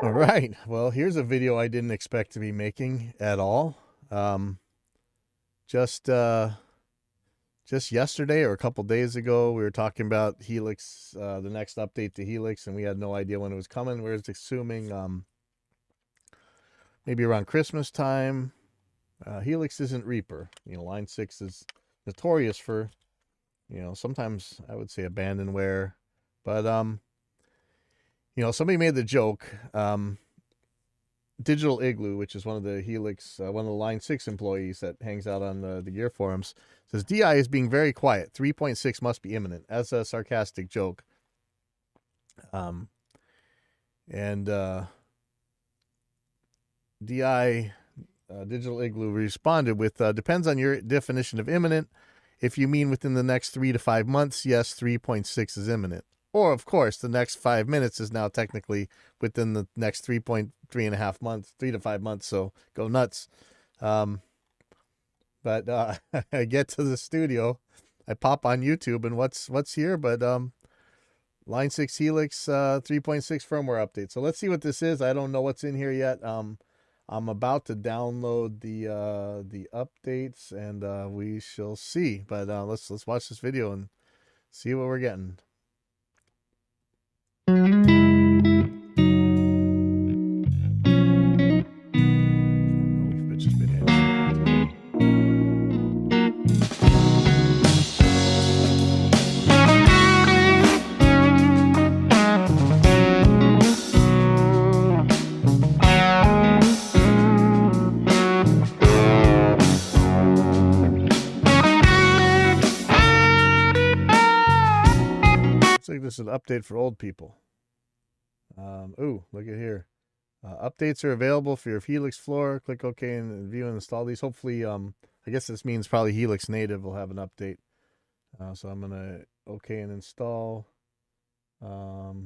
All right. Well, here's a video I didn't expect to be making at all. Um, just uh, just yesterday or a couple days ago, we were talking about Helix, the next update to Helix, and we had no idea when it was coming. We were just assuming maybe around Christmas time. Helix isn't Reaper. Line 6 is notorious for, sometimes I would say abandonware, but somebody made the joke. Digital Igloo, which is one of the Helix, one of the Line 6 employees that hangs out on the gear forums, says DI is being very quiet. 3.6 must be imminent, as a sarcastic joke. And DI, Digital Igloo, responded with, depends on your definition of imminent. If you mean within the next 3 to 5 months, yes, 3.6 is imminent. Or, of course, the next 5 minutes is now technically within the next 3.3.5 months, 3 to 5 months. So go nuts. But I get to the studio, I pop on YouTube, and what's here? But Line 6 Helix 3.6 firmware update. So let's see what this is. I don't know what's in here yet. I'm about to download the updates, and we shall see. But let's watch this video and see what we're getting. Looks like this is an update for old people. Ooh, look at here. Updates are available for your Helix floor. Click OK and view and install these. Hopefully, I guess this means probably Helix native will have an update. So I'm gonna OK and install. Okay,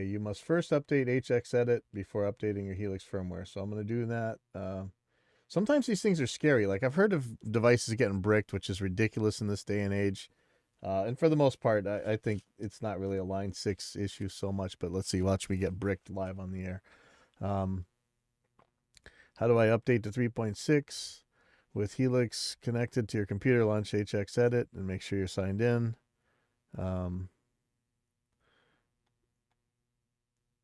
you must first update HXEdit before updating your Helix firmware. So I'm gonna do that. Sometimes these things are scary. Like, I've heard of devices getting bricked, which is ridiculous in this day and age. And for the most part, I think it's not really a Line 6 issue so much, but let's see. Watch me get bricked live on the air. How do I update to 3.6? With Helix connected to your computer, launch HXEdit and make sure you're signed in.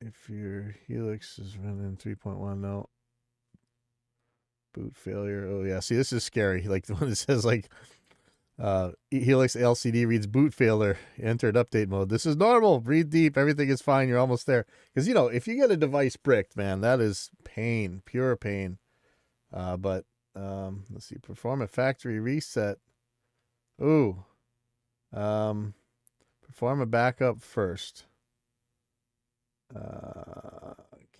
If your Helix is running 3.1, no. Boot failure. Oh, yeah. See, this is scary. Like the one that says, like, Helix LCD reads boot failure, entered update mode. This is normal. Breathe deep. Everything is fine. You're almost there. Because, if you get a device bricked, man, that is pain, pure pain. But let's see. Perform a factory reset. Ooh. Perform a backup first.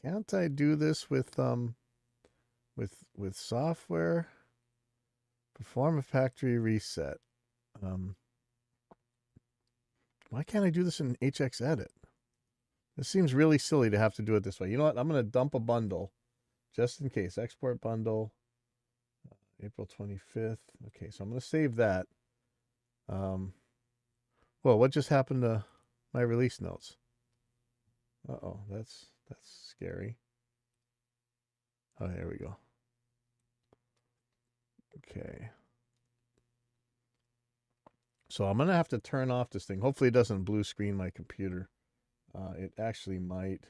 Can't I do this with software? Perform a factory reset. Why can't I do this in HXEdit? This seems really silly to have to do it this way. You know what? I'm going to dump a bundle just in case. Export bundle. April 25th. Okay, so I'm going to save that. Well, what just happened to my release notes? Uh-oh, that's scary. Oh, there we go. Okay. So I'm going to have to turn off this thing. Hopefully it doesn't blue screen my computer. It actually might.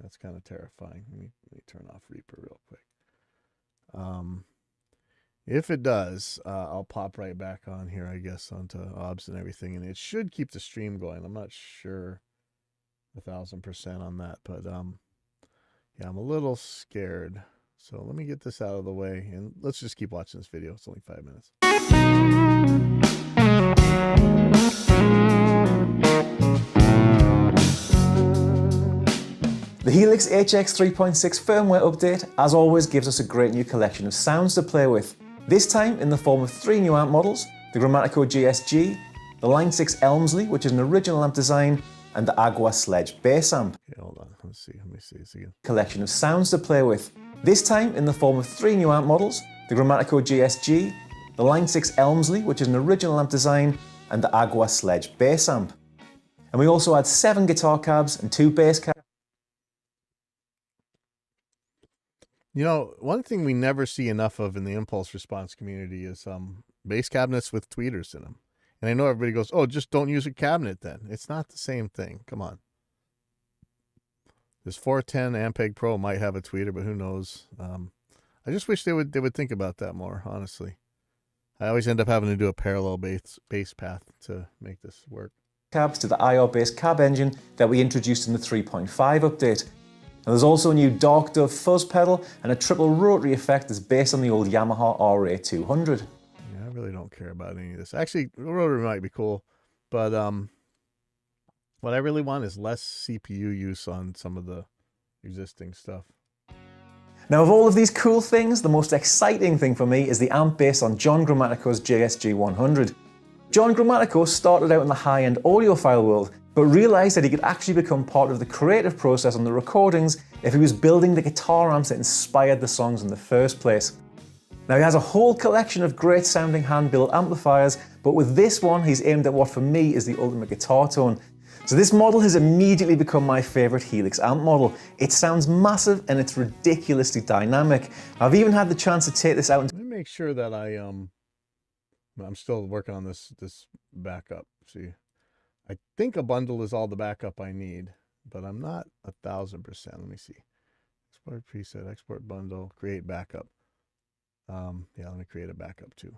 That's kind of terrifying. Let me turn off Reaper real quick. If it does, I'll pop right back on here, I guess, onto OBS and everything. And it should keep the stream going. I'm not sure 1,000% on that. But yeah, I'm a little scared. So let me get this out of the way. And let's just keep watching this video. It's only 5 minutes. The Helix HX 3.6 firmware update, as always, gives us a great new collection of sounds to play with. This time in the form of 3 new amp models, the Grammatico GSG, the Line 6 Elmsley, which is an original amp design, and the Agua Sledge bass amp. Okay, hold on. Let's see. Let me see this again. Collection of sounds to play with. This time in the form of 3 new amp models, the Grammatico GSG, the Line 6 Elmsley, which is an original amp design, and the Agua Sledge bass amp. And we also had 7 guitar cabs and 2 bass cabs. You know, one thing we never see enough of in the impulse response community is bass cabinets with tweeters in them. And I know everybody goes, "Oh, just don't use a cabinet then." It's not the same thing. Come on. This 410 Ampeg Pro might have a tweeter, but who knows? I just wish they would think about that more, honestly. I always end up having to do a parallel bass path to make this work. Cabs to the IR-based cab engine that we introduced in the 3.5 update. Now there's also a new Dark Dove fuzz pedal and a triple rotary effect that's based on the old Yamaha RA200. Yeah, I really don't care about any of this. Actually, rotary might be cool, but what I really want is less CPU use on some of the existing stuff. Now of all of these cool things, the most exciting thing for me is the amp based on John Grammatico's JSG 100. John Grammatico started out in the high-end audiophile world, but realised that he could actually become part of the creative process on the recordings if he was building the guitar amps that inspired the songs in the first place. Now he has a whole collection of great sounding hand-built amplifiers, but with this one he's aimed at what for me is the ultimate guitar tone. So this model has immediately become my favourite Helix amp model. It sounds massive and it's ridiculously dynamic. I've even had the chance to take this out and Let me make sure that I'm still working on this backup. See, I think a bundle is all the backup I need, but I'm not 1000%. Let me see. Export preset, export bundle, create backup. Yeah, let me create a backup too.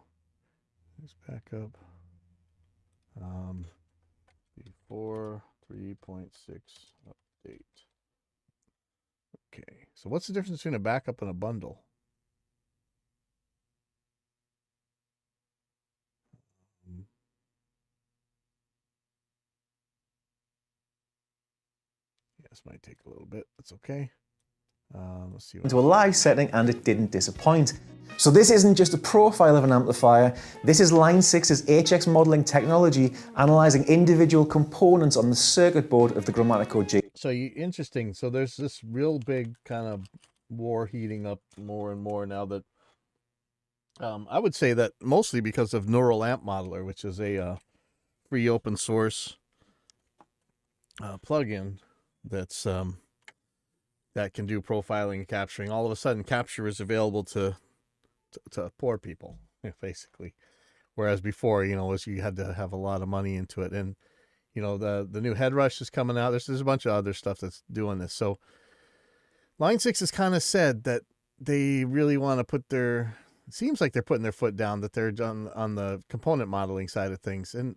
This backup. Before 3.6 update. Okay, so what's the difference between a backup and a bundle? This might take a little bit. That's okay. Let's see. Into a live setting and it didn't disappoint. So this isn't just a profile of an amplifier, this is Line 6's HX modelling technology analysing individual components on the circuit board of the Grammatico G. So interesting. So there's this real big kind of war heating up more and more now that I would say that mostly because of Neural Amp Modeler, which is a free open source plugin that's that can do profiling and capturing. All of a sudden, capture is available to poor people, basically. Whereas before, you had to have a lot of money into it. And the new head rush is coming out. There's a bunch of other stuff that's doing this. So Line 6 has kind of said that they really want to put it seems like they're putting their foot down, that they're done on the component modeling side of things. And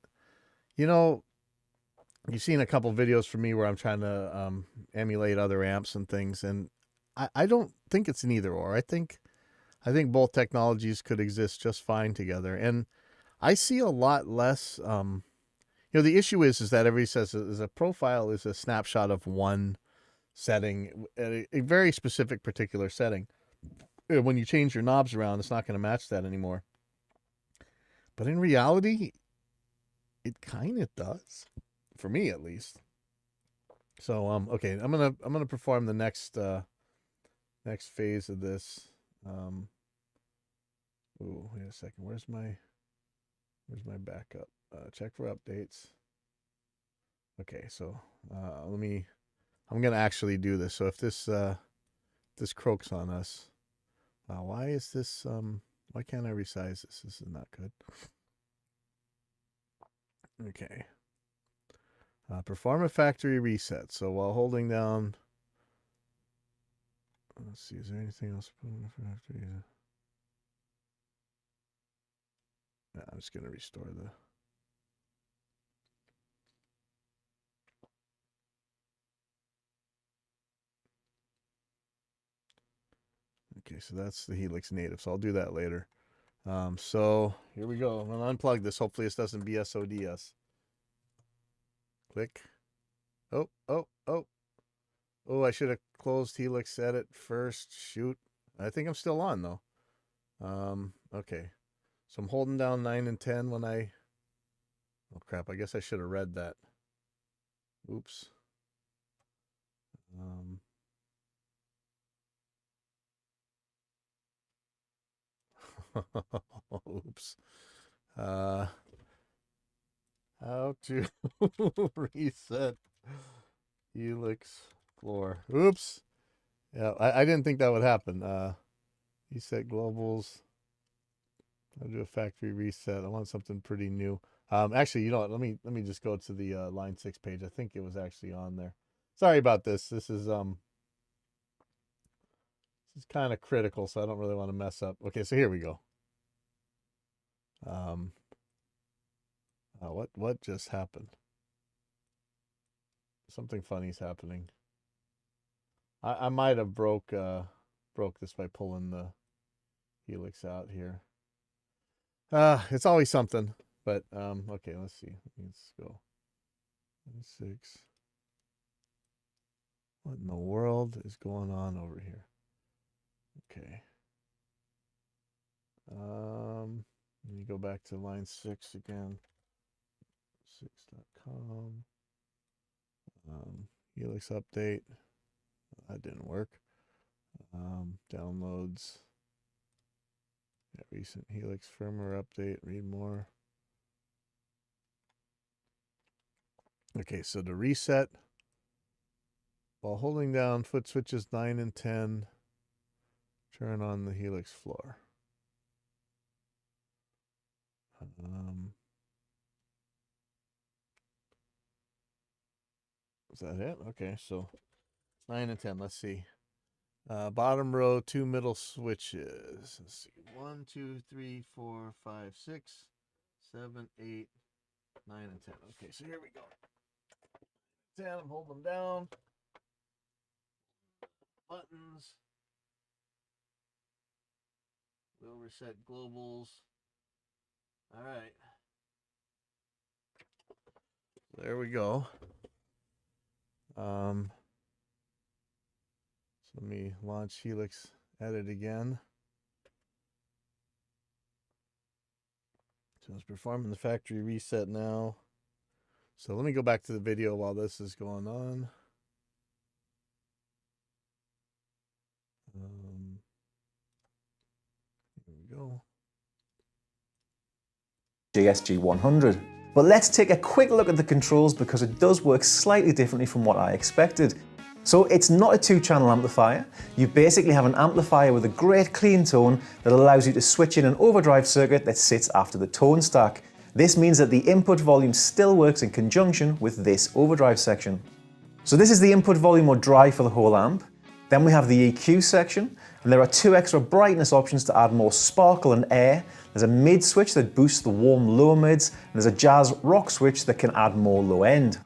you've seen a couple videos from me where I'm trying to emulate other amps and things, and I don't think it's an either or. I think both technologies could exist just fine together. And I see a lot less. The issue is that everybody says a profile is a snapshot of one setting, a very specific particular setting. When you change your knobs around, it's not going to match that anymore. But in reality, it kind of does. For me, at least. So okay, I'm gonna perform the next phase of this. Ooh, wait a second. Where's my backup? Check for updates. Okay, so I'm gonna actually do this. So if this croaks on us, why is this why can't I resize this? This is not good. Okay. Perform a factory reset. So while holding down, let's see, is there anything else? Yeah, I'm just going to restore the. Okay, so that's the Helix native. So I'll do that later. So here we go. I'm going to unplug this. Hopefully this doesn't BSOD us. Click. Oh, I should have closed Helix Edit first. Shoot. I think I'm still on, though. Okay. So I'm holding down 9 and 10 when I... Oh, crap. I guess I should have read that. Oops. Oops. How to reset Helix floor. Oops. Yeah, I didn't think that would happen. Reset globals. I'll do a factory reset. I want something pretty new. Actually, you know what? Let me just go to the line 6 page. I think it was actually on there. Sorry about this. This is kind of critical, so I don't really want to mess up. Okay, so here we go. What just happened? Something funny's happening. I might have broke this by pulling the Helix out here. It's always something. But okay, let's see. Let's go. 6. What in the world is going on over here? Okay. Let me go back to line 6 again. 6.com. Helix update. That didn't work. Downloads. Yeah, recent Helix firmware update. Read more. Okay, so to reset, while holding down foot switches 9 and 10, turn on the Helix floor. Is that it? Okay, so 9 and 10. Let's see. Bottom row, 2 middle switches. Let's see. 1, 2, 3, 4, 5, 6, 7, 8, 9, and 10. Okay, so here we go. 10, I'm holding them down. Buttons. We'll reset globals. All right. There we go. So let me launch Helix Edit again. So it's performing the factory reset now. So let me go back to the video while this is going on. Here we go. GSG 100. But let's take a quick look at the controls because it does work slightly differently from what I expected. So it's not a 2-channel amplifier. You basically have an amplifier with a great clean tone that allows you to switch in an overdrive circuit that sits after the tone stack. This means that the input volume still works in conjunction with this overdrive section. So this is the input volume or drive for the whole amp. Then we have the EQ section, and there are 2 extra brightness options to add more sparkle and air. There's a mid switch that boosts the warm low mids, and there's a jazz rock switch that can add more low end.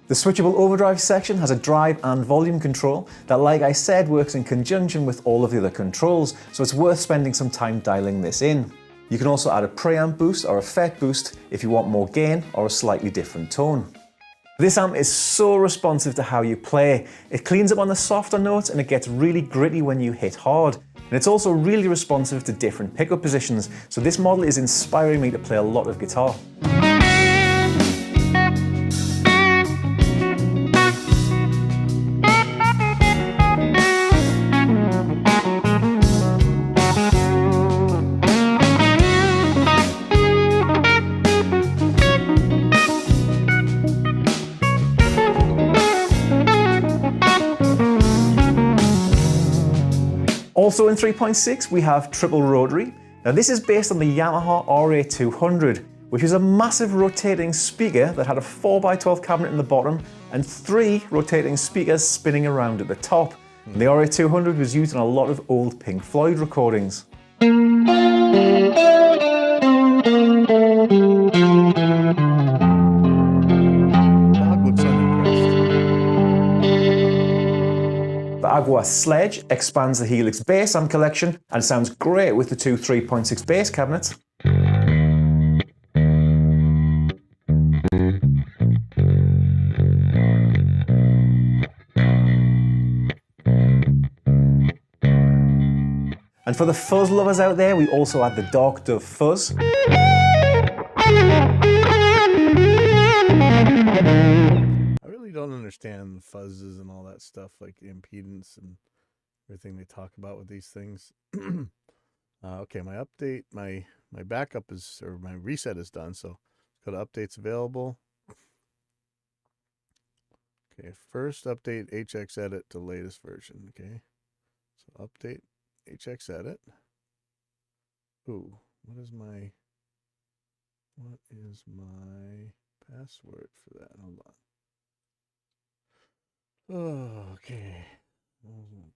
The switchable overdrive section has a drive and volume control that, like I said, works in conjunction with all of the other controls, so it's worth spending some time dialing this in. You can also add a preamp boost or effect boost if you want more gain or a slightly different tone. This amp is so responsive to how you play. It cleans up on the softer notes and it gets really gritty when you hit hard. And it's also really responsive to different pickup positions, so this model is inspiring me to play a lot of guitar. Also in 3.6 we have triple rotary. Now this is based on the Yamaha RA200, which is a massive rotating speaker that had a 4x12 cabinet in the bottom and 3 rotating speakers spinning around at the top. The RA200 was used on a lot of old Pink Floyd recordings. The Agua Sledge expands the Helix bass amp collection and sounds great with the 2 3.6 bass cabinets. And for the fuzz lovers out there, we also add the Dark Dove Fuzz. I don't understand the fuzzes and all that stuff, like the impedance and everything they talk about with these things. Okay, my update, my backup is, or my reset is done, so go to updates available. Okay, first update HX edit to latest version. Okay, so update HX edit. Ooh, what is my password for that? Hold on. Oh, okay.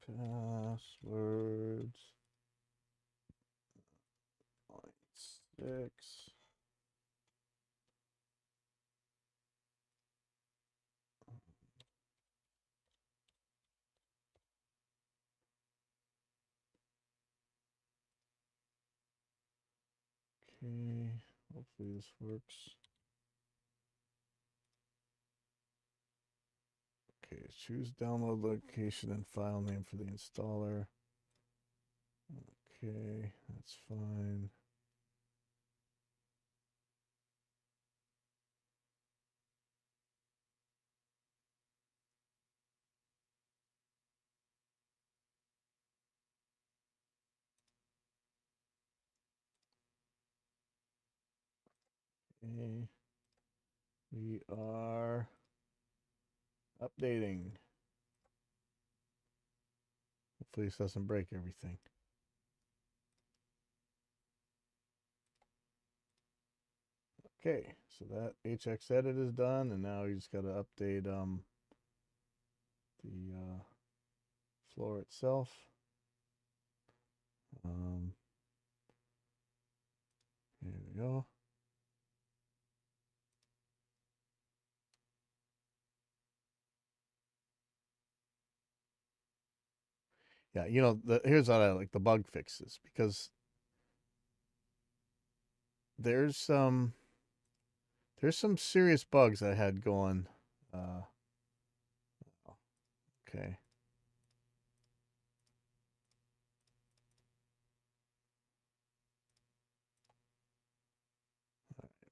Passwords. 6. Okay, hopefully this works. Okay, choose download location and file name for the installer. Okay, that's fine. Okay, we are updating. Hopefully this doesn't break everything. Okay, so that HX edit is done, and now you just got to update the floor itself. There we go. Yeah, you know, here's what I like, the bug fixes, because there's some serious bugs I had going. Okay.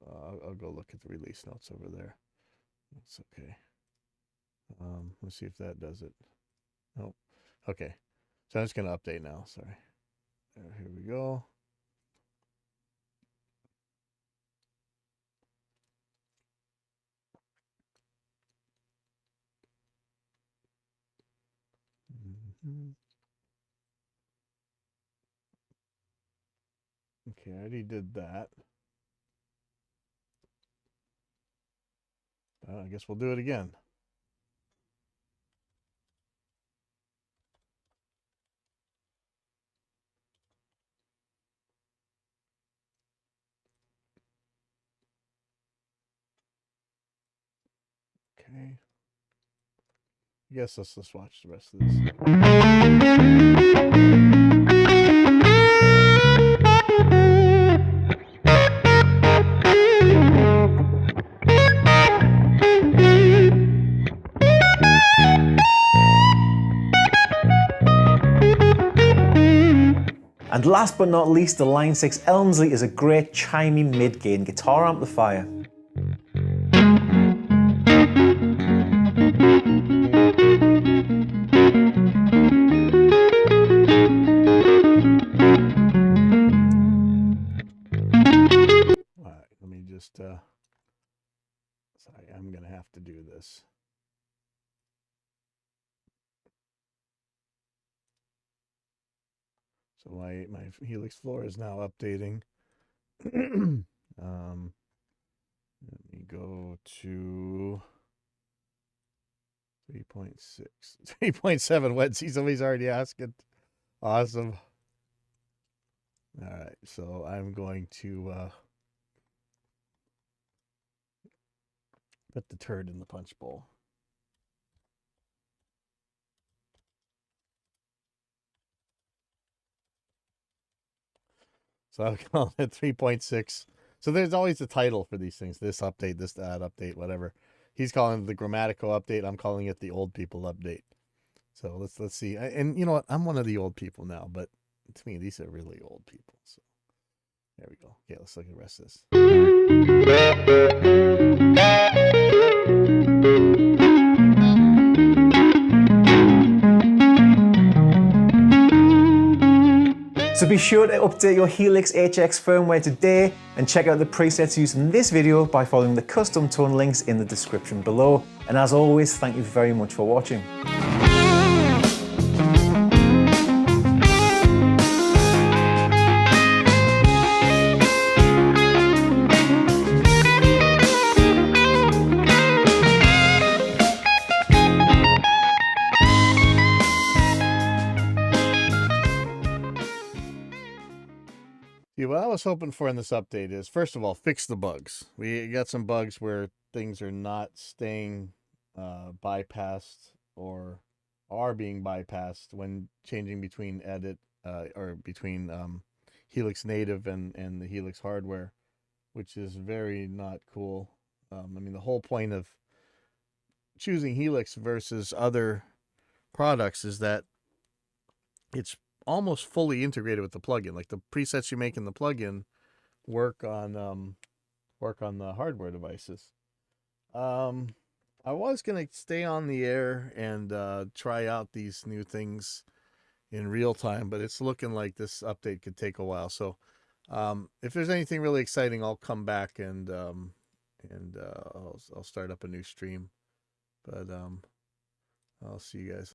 I'll go look at the release notes over there. That's okay. Let's see if that does it. Nope. Okay. So I'm just going to update now. Sorry. Here we go. Okay, I already did that. I guess we'll do it again. Okay. I guess let's just watch the rest of this. And last but not least, the Line 6 Elmsley is a great chimey mid-gain guitar amplifier. Alright, let me just sorry, I'm gonna have to do this. So my Helix floor is now updating. Let me go to 3.6, 3.7. Wednesday. Somebody's already asking. Awesome. All right, so I'm going to put the turd in the punch bowl. So I'm calling it 3.6. So there's always a title for these things. This update, this, that update, whatever. He's calling it the Grammatical update. I'm calling it the old people update. So let's see. And you know what? I'm one of the old people now, but to me, these are really old people. So there we go. Okay, let's look at the rest of this. So be sure to update your Helix HX firmware today and check out the presets used in this video by following the custom tone links in the description below. And as always, thank you very much for watching. Yeah, what I was hoping for in this update is, first of all, fix the bugs. We got some bugs where things are not staying bypassed or are being bypassed when changing between edit or between Helix native and the Helix hardware, which is very not cool. I mean, the whole point of choosing Helix versus other products is that it's almost fully integrated with the plugin. Like the presets you make in the plugin work on the hardware devices. I was gonna stay on the air and try out these new things in real time, but it's looking like this update could take a while. So if there's anything really exciting, I'll come back and I'll start up a new stream. But I'll see you guys.